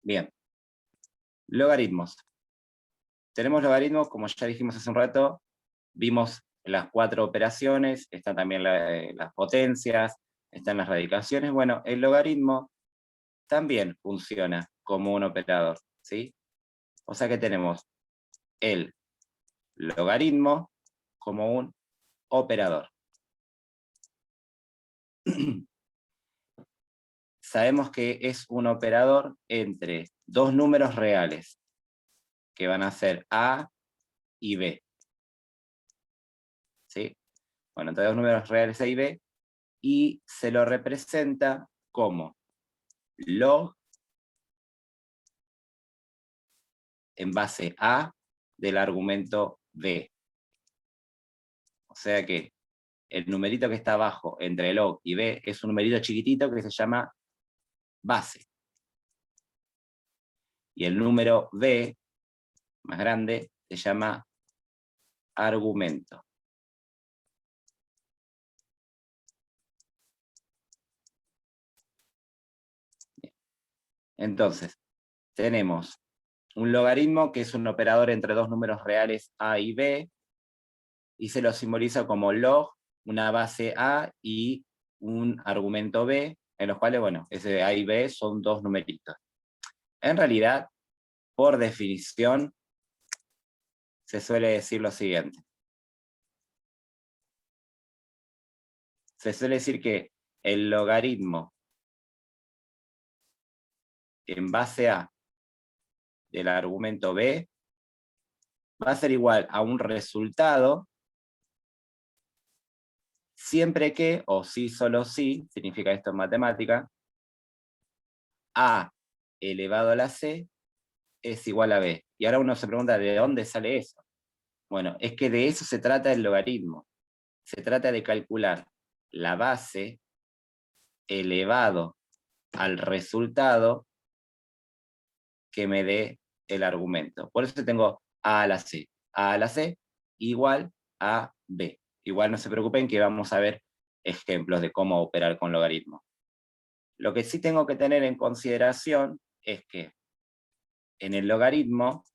Bien. Logaritmos. Tenemos logaritmos, como ya dijimos hace un rato, vimos las 4 operaciones, están también las potencias, están las radicaciones. Bueno, el logaritmo también funciona como un operador, ¿sí? O sea que tenemos el logaritmo como un operador. Sabemos que es un operador entre dos números reales, que van a ser A y B. ¿Sí? Bueno, entre dos números reales A y B, y se lo representa como log en base A del argumento B. O sea que el numerito que está abajo entre log y B es un numerito chiquitito que se llama base. Y el número B, más grande, se llama argumento. Bien. Entonces, tenemos un logaritmo que es un operador entre dos números reales A y B, y se lo simboliza como log, una base A y un argumento B, en los cuales, bueno, ese A y B son dos numeritos. En realidad, por definición, se suele decir lo siguiente. Se suele decir que el logaritmo en base A del argumento B va a ser igual a un resultado siempre que, o sí solo sí, significa esto en matemática, A elevado a la C es igual a B. Y ahora uno se pregunta, ¿de dónde sale eso? Bueno, es que de eso se trata el logaritmo. Se trata de calcular la base elevado al resultado que me dé el argumento. Por eso tengo A a la C. A a la C igual a B. Igual no se preocupen que vamos a ver ejemplos de cómo operar con logaritmos. Lo que sí tengo que tener en consideración es que en el logaritmo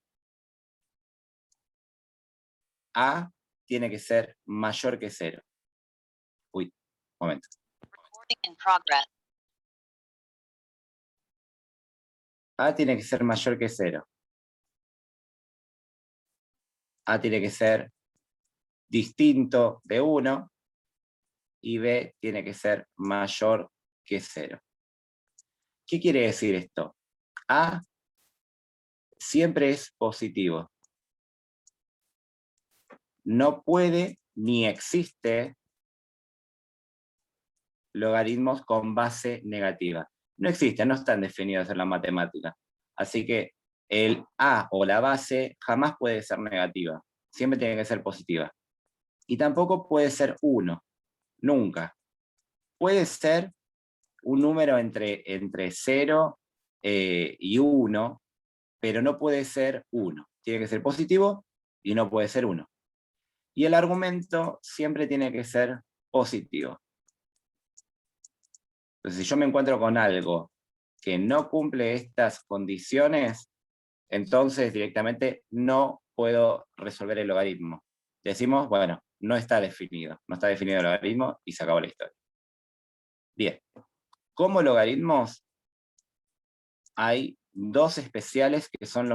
A tiene que ser mayor que 0. Uy, un momento. A tiene que ser mayor que 0. A tiene que ser distinto de 1 y B tiene que ser mayor que 0. ¿Qué quiere decir esto? A siempre es positivo. No puede ni existe logaritmos con base negativa. No existen, no están definidos en la matemática. Así que el A o la base jamás puede ser negativa. Siempre tiene que ser positiva. Y tampoco puede ser 1. Nunca. Puede ser un número entre 0 y 1, pero no puede ser 1. Tiene que ser positivo y no puede ser 1. Y el argumento siempre tiene que ser positivo. Entonces, si yo me encuentro con algo que no cumple estas condiciones, entonces directamente no puedo resolver el logaritmo. Decimos, bueno, no está definido el logaritmo y se acabó la historia. Bien, como logaritmos hay dos especiales que son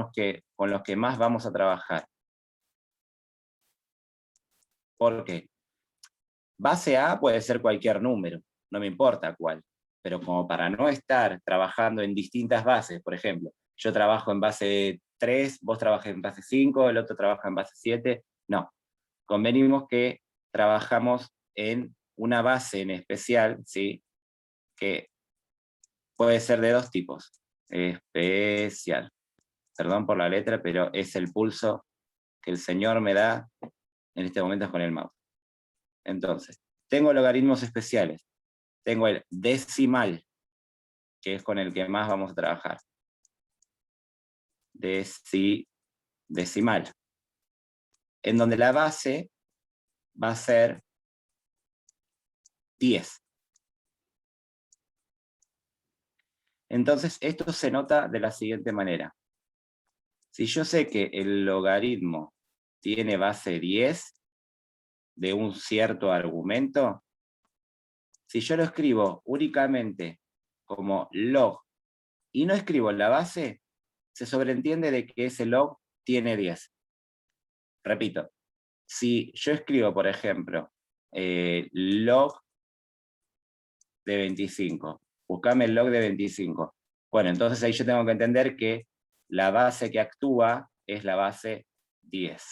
con los que más vamos a trabajar. ¿Por qué? Base A puede ser cualquier número, no me importa cuál, pero como para no estar trabajando en distintas bases, por ejemplo, yo trabajo en base 3, vos trabajas en base 5, el otro trabaja en base 7, no. Convenimos que trabajamos en una base en especial, ¿sí? Que puede ser de dos tipos. Especial. Perdón por la letra, pero es el pulso que el Señor me da en este momento con el mouse. Entonces, tengo logaritmos especiales. Tengo el decimal, que es con el que más vamos a trabajar. Decimal. En donde la base va a ser 10. Entonces, esto se nota de la siguiente manera. Si yo sé que el logaritmo tiene base 10 de un cierto argumento, si yo lo escribo únicamente como log y no escribo la base, se sobreentiende de que ese log tiene 10. Repito, si yo escribo, por ejemplo, log de 25, buscame el log de 25. Bueno, entonces ahí yo tengo que entender que la base que actúa es la base 10.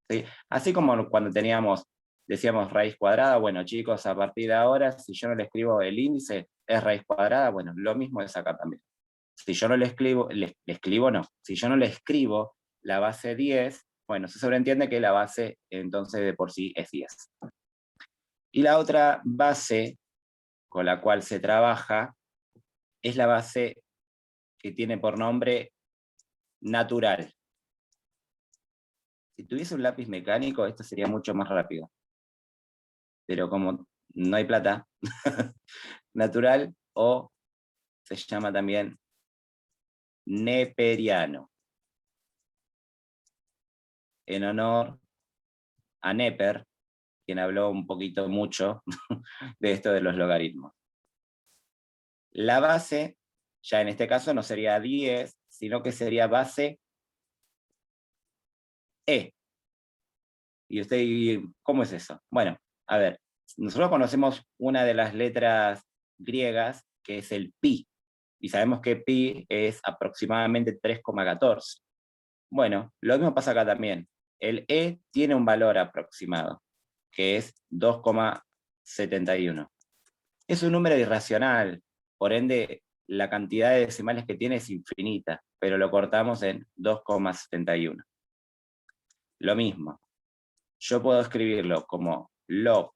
¿Sí? Así como cuando decíamos raíz cuadrada, bueno chicos, a partir de ahora, si yo no le escribo el índice, es raíz cuadrada, bueno, lo mismo es acá también. Si yo no le escribo, si yo no le escribo la base 10, bueno, se sobreentiende que la base entonces de por sí es 10. Y la otra base con la cual se trabaja es la base que tiene por nombre natural. Si tuviese un lápiz mecánico, esto sería mucho más rápido. Pero como no hay plata, natural, o se llama también neperiano, en honor a Neper, quien habló un poquito mucho de esto de los logaritmos. La base, ya en este caso no sería 10, sino que sería base E. Y usted, ¿cómo es eso? Bueno, a ver, nosotros conocemos una de las letras griegas, que es el pi, y sabemos que pi es aproximadamente 3,14. Bueno, lo mismo pasa acá también. El E tiene un valor aproximado, que es 2,71. Es un número irracional, por ende, la cantidad de decimales que tiene es infinita, pero lo cortamos en 2,71. Lo mismo, yo puedo escribirlo como log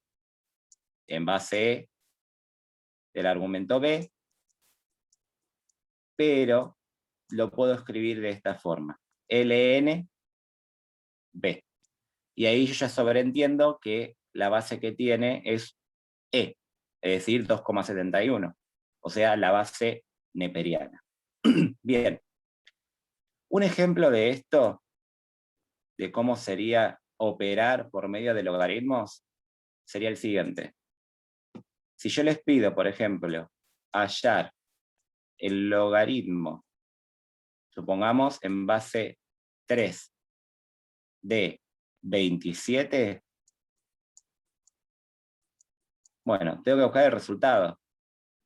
en base E del argumento B, pero lo puedo escribir de esta forma, ln B. Y ahí yo ya sobreentiendo que la base que tiene es E, es decir, 2,71, o sea, la base neperiana. Bien, un ejemplo de esto, de cómo sería operar por medio de logaritmos, sería el siguiente. Si yo les pido, por ejemplo, hallar el logaritmo, supongamos en base 3 de 27, bueno, tengo que buscar el resultado.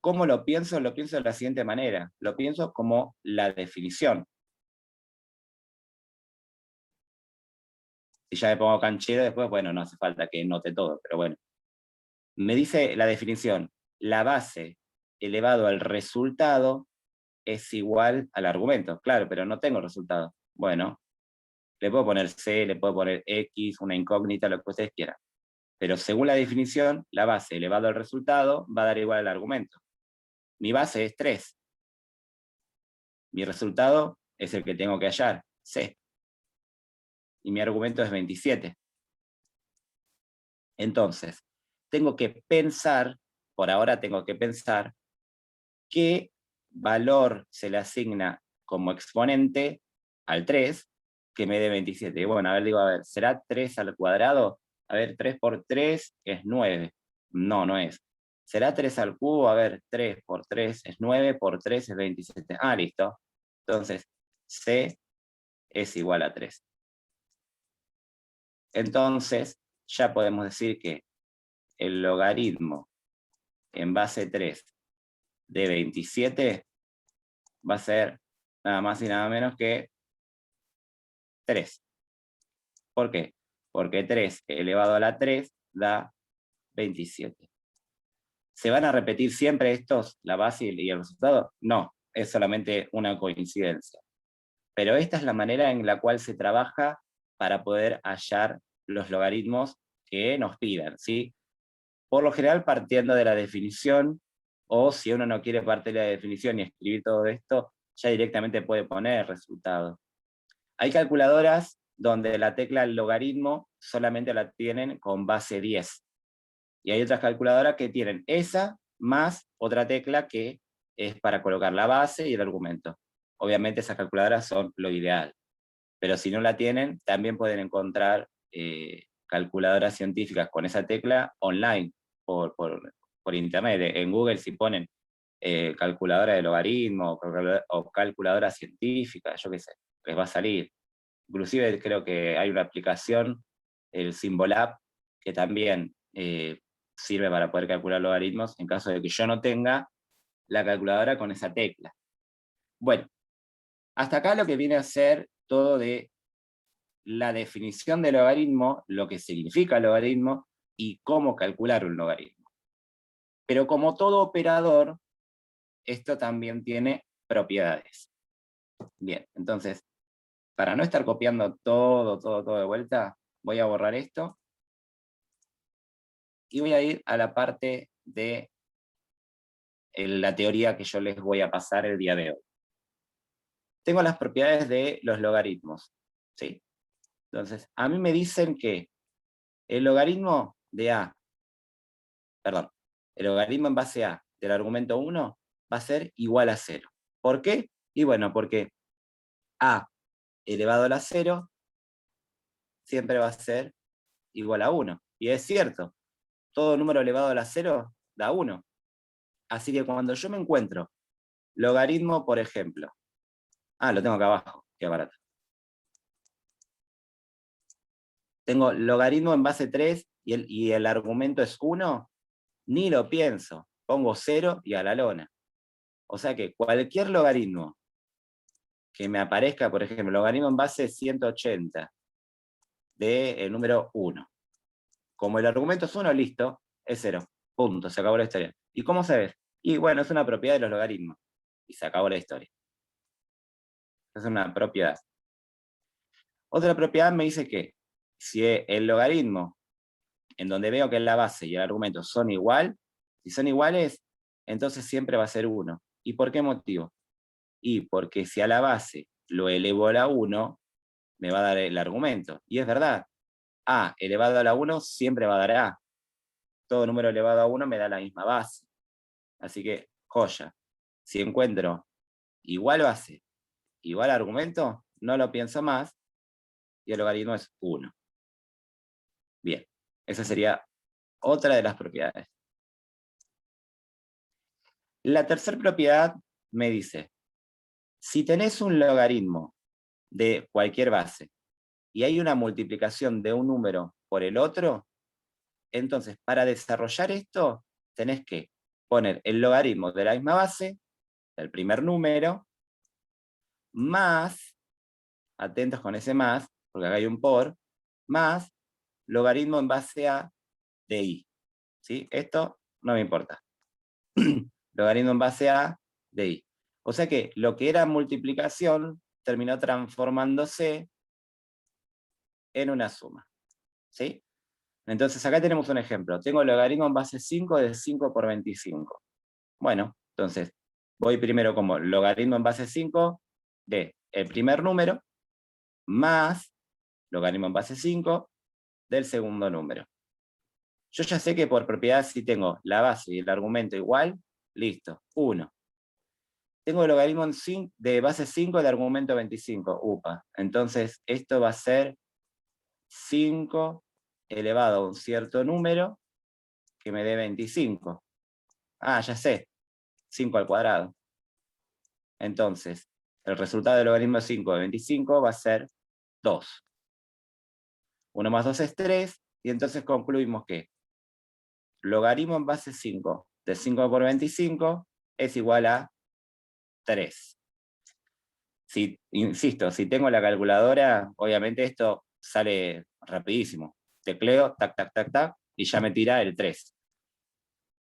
¿Cómo lo pienso? Lo pienso de la siguiente manera. Lo pienso como la definición. Si ya me pongo canchero después, bueno, no hace falta que note todo, pero bueno. Me dice la definición, la base elevado al resultado es igual al argumento. Claro, pero no tengo resultado. Bueno, le puedo poner C, le puedo poner X, una incógnita, lo que ustedes quieran. Pero según la definición, la base elevado al resultado va a dar igual al argumento. Mi base es 3. Mi resultado es el que tengo que hallar, C. Y mi argumento es 27. Entonces, tengo que pensar, por ahora tengo que pensar, qué valor se le asigna como exponente al 3, que me dé 27. Y bueno, a ver, ¿será 3 al cuadrado? A ver, 3 por 3 es 9. No, no es. ¿Será 3 al cubo? A ver, 3 por 3 es 9, por 3 es 27. Ah, listo. Entonces, C es igual a 3. Entonces, ya podemos decir que el logaritmo en base 3 de 27 va a ser nada más y nada menos que 3. ¿Por qué? Porque 3 elevado a la 3 da 27. ¿Se van a repetir siempre estos, la base y el resultado? No, es solamente una coincidencia. Pero esta es la manera en la cual se trabaja para poder hallar los logaritmos que nos pidan, ¿sí? Por lo general partiendo de la definición, o si uno no quiere partir de la definición y escribir todo esto, ya directamente puede poner el resultado. Hay calculadoras donde la tecla logaritmo solamente la tienen con base 10. Y hay otras calculadoras que tienen esa más otra tecla que es para colocar la base y el argumento. Obviamente esas calculadoras son lo ideal, pero si no la tienen, también pueden encontrar calculadoras científicas con esa tecla online, por internet. En Google, si ponen calculadora de logaritmo o calculadora científica, yo qué sé, les va a salir. Inclusive creo que hay una aplicación, el Symbolab, que también sirve para poder calcular logaritmos en caso de que yo no tenga la calculadora con esa tecla. Bueno, hasta acá lo que viene a ser todo de la definición del logaritmo, lo que significa el logaritmo y cómo calcular un logaritmo. Pero como todo operador, esto también tiene propiedades. Bien, entonces, para no estar copiando todo de vuelta, voy a borrar esto y voy a ir a la parte de la teoría que yo les voy a pasar el día de hoy. Tengo las propiedades de los logaritmos, ¿sí? Entonces, a mí me dicen que el logaritmo de A, perdón, el logaritmo en base A del argumento 1 va a ser igual a 0. ¿Por qué? Y bueno, porque A elevado a la 0 siempre va a ser igual a 1. Y es cierto, todo número elevado a la 0 da 1. Así que cuando yo me encuentro logaritmo, por ejemplo, lo tengo acá abajo, qué barato. Tengo logaritmo en base 3 y el argumento es 1, ni lo pienso, pongo 0 y a la lona. O sea que cualquier logaritmo que me aparezca, por ejemplo, logaritmo en base 180 del número 1. Como el argumento es 1, listo, es 0. Punto, se acabó la historia. ¿Y cómo se ve? Y bueno, es una propiedad de los logaritmos. Y se acabó la historia. Es una propiedad. Otra propiedad me dice que si el logaritmo, en donde veo que la base y el argumento son si son iguales, entonces siempre va a ser 1. ¿Y por qué motivo? Y porque si a la base lo elevo a la 1, me va a dar el argumento. Y es verdad, A elevado a la 1 siempre va a dar A. Todo número elevado a 1 me da la misma base. Así que, joya. Si encuentro igual base, igual argumento, no lo pienso más, y el logaritmo es 1. Bien, esa sería otra de las propiedades. La tercera propiedad me dice, si tenés un logaritmo de cualquier base y hay una multiplicación de un número por el otro, entonces para desarrollar esto tenés que poner el logaritmo de la misma base, del primer número, más, atentos con ese más, porque acá hay un por, más logaritmo en base a de i. ¿Sí? Esto no me importa. Logaritmo en base a de i. O sea que lo que era multiplicación terminó transformándose en una suma. ¿Sí? Entonces acá tenemos un ejemplo. Tengo el logaritmo en base 5 de 5 por 25. Bueno, entonces voy primero como logaritmo en base 5 de el primer número más logaritmo en base 5 del segundo número. Yo ya sé que por propiedad si tengo la base y el argumento igual, listo, 1. Tengo el logaritmo de base 5 del argumento 25, upa. Entonces esto va a ser 5 elevado a un cierto número que me dé 25. Ya sé, 5 al cuadrado. Entonces, el resultado del logaritmo de 5 de 25 va a ser 2. 1 más 2 es 3, y entonces concluimos que logaritmo en base 5 de 5 por 25 es igual a 3. Insisto, si tengo la calculadora, obviamente esto sale rapidísimo. Tecleo, tac, tac, tac, tac, y ya me tira el 3.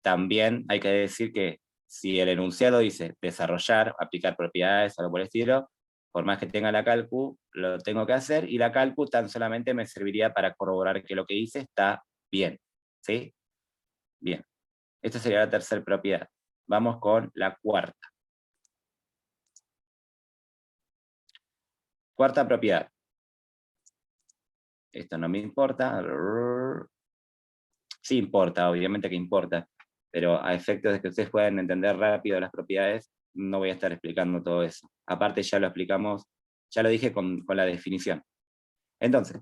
También hay que decir que si el enunciado dice desarrollar, aplicar propiedades, algo por el estilo, por más que tenga la calcu, lo tengo que hacer, y la calcu tan solamente me serviría para corroborar que lo que hice está bien. ¿Sí? Bien. Esta sería la tercera propiedad. Vamos con la cuarta. Cuarta propiedad. Esto no me importa. Sí importa, obviamente que importa. pero a efectos de que ustedes puedan entender rápido las propiedades, no voy a estar explicando todo eso. Aparte ya lo explicamos, ya lo dije con la definición. Entonces,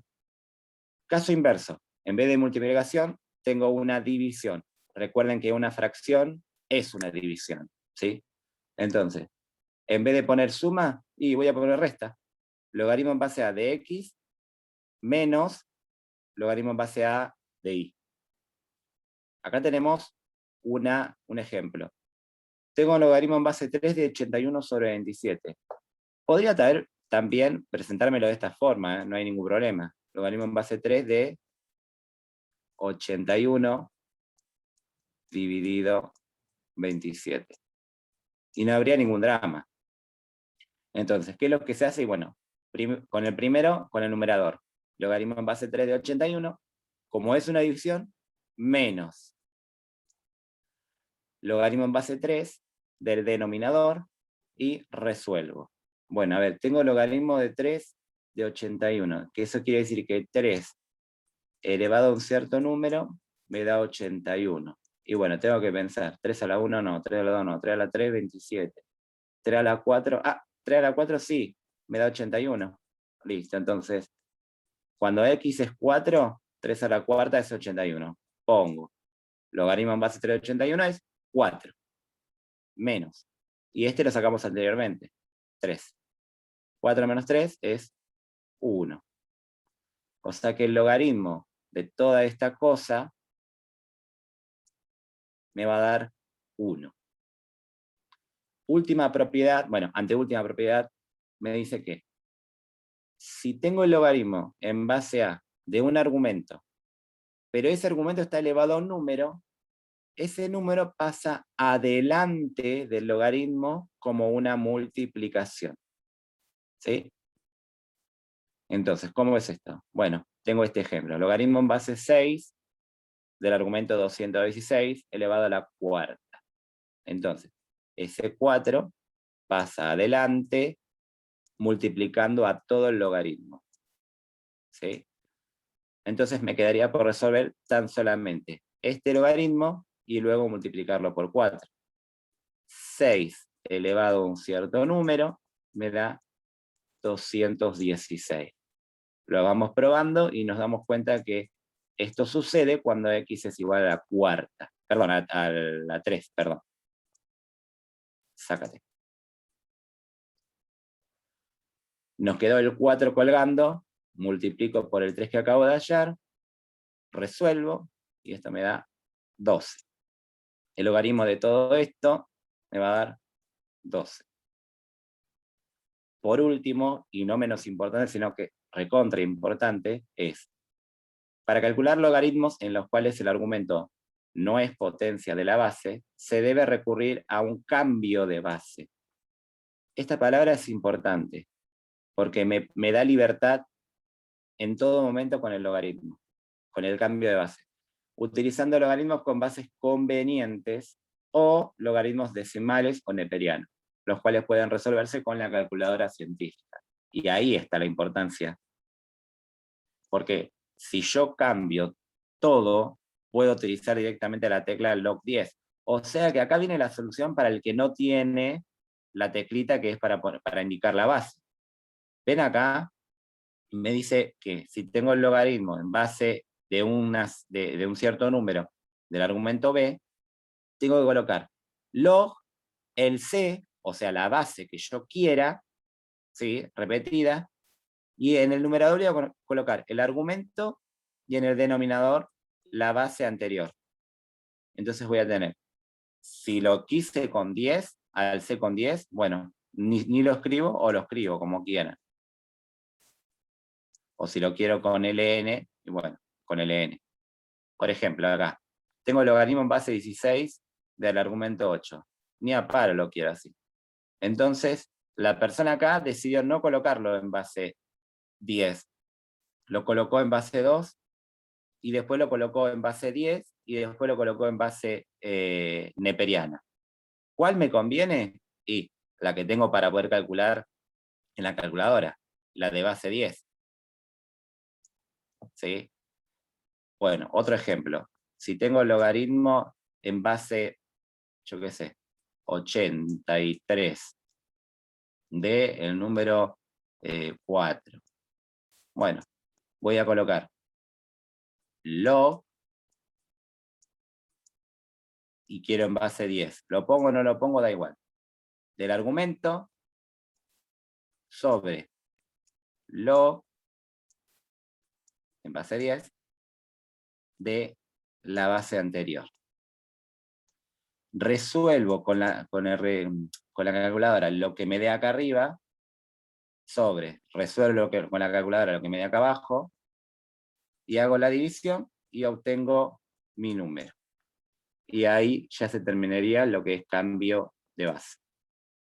caso inverso, en vez de multiplicación, tengo una división. Recuerden que una fracción es una división, ¿sí? Entonces, en vez de poner suma, y voy a poner resta. Logaritmo en base a de x menos logaritmo en base a de y. Acá tenemos un ejemplo. Tengo un logaritmo en base 3 de 81 sobre 27. Podría también presentármelo de esta forma, no hay ningún problema. Logaritmo en base 3 de 81 dividido 27. Y no habría ningún drama. Entonces, ¿qué es lo que se hace? Y bueno, con el primero, con el numerador. Logaritmo en base 3 de 81, como es una división, menos logaritmo en base 3 del denominador y resuelvo. Bueno, a ver, tengo logaritmo de 3 de 81, que eso quiere decir que 3 elevado a un cierto número me da 81. Y bueno, tengo que pensar, 3 a la 1 no, 3 a la 2 no, 3 a la 3, 27. 3 a la 4, 3 a la 4 sí, me da 81. Listo, entonces, cuando x es 4, 3 a la cuarta es 81. Pongo, logaritmo en base 3 de 81 es 4, menos. Y este lo sacamos anteriormente, 3. 4 menos 3 es 1. O sea que el logaritmo de toda esta cosa me va a dar 1. Última propiedad, bueno, anteúltima propiedad, me dice que si tengo el logaritmo en base a de un argumento, pero ese argumento está elevado a un número, ese número pasa adelante del logaritmo como una multiplicación. ¿Sí? Entonces, ¿cómo es esto? Bueno, tengo este ejemplo. Logaritmo en base 6 del argumento 216 elevado a la cuarta. Entonces, ese 4 pasa adelante multiplicando a todo el logaritmo. ¿Sí? Entonces me quedaría por resolver tan solamente este logaritmo y luego multiplicarlo por 4. 6 elevado a un cierto número me da 216. Lo vamos probando y nos damos cuenta que esto sucede cuando x es igual a la cuarta. Perdón, a la 3, perdón. Sácate. Nos quedó el 4 colgando, multiplico por el 3 que acabo de hallar, resuelvo, y esto me da 12. El logaritmo de todo esto me va a dar 12. Por último, y no menos importante, sino que recontra importante, es, para calcular logaritmos en los cuales el argumento no es potencia de la base, se debe recurrir a un cambio de base. Esta palabra es importante, porque me da libertad en todo momento con el logaritmo, con el cambio de base. Utilizando logaritmos con bases convenientes o logaritmos decimales o neperianos, los cuales pueden resolverse con la calculadora científica. Y ahí está la importancia. Porque si yo cambio todo, puedo utilizar directamente la tecla log 10. O sea que acá viene la solución para el que no tiene la teclita que es para indicar la base. Ven acá, me dice que si tengo el logaritmo en base de un cierto número del argumento B, tengo que colocar log, el C, o sea, la base que yo quiera, ¿sí? Repetida, y en el numerador voy a colocar el argumento y en el denominador la base anterior. Entonces voy a tener, si lo quise con 10, al C con 10, bueno, ni lo escribo o lo escribo como quieran. O si lo quiero con ln, y bueno, con ln. Por ejemplo, acá, tengo el logaritmo en base 16 del argumento 8. Ni a paro lo quiero así. Entonces, la persona acá decidió no colocarlo en base 10. Lo colocó en base 2, y después lo colocó en base 10, y después lo colocó en base neperiana. ¿Cuál me conviene? Y la que tengo para poder calcular en la calculadora, la de base 10. ¿Sí? Bueno, otro ejemplo. Si tengo el logaritmo en base, yo qué sé, 83 del número 4. Bueno, voy a colocar lo y quiero en base 10. ¿Lo pongo o no lo pongo? Da igual. Del argumento sobre lo en base 10 de la base anterior. Resuelvo con la calculadora lo que me dé acá arriba, resuelvo con la calculadora lo que me dé acá abajo, y hago la división y obtengo mi número. Y ahí ya se terminaría lo que es cambio de base.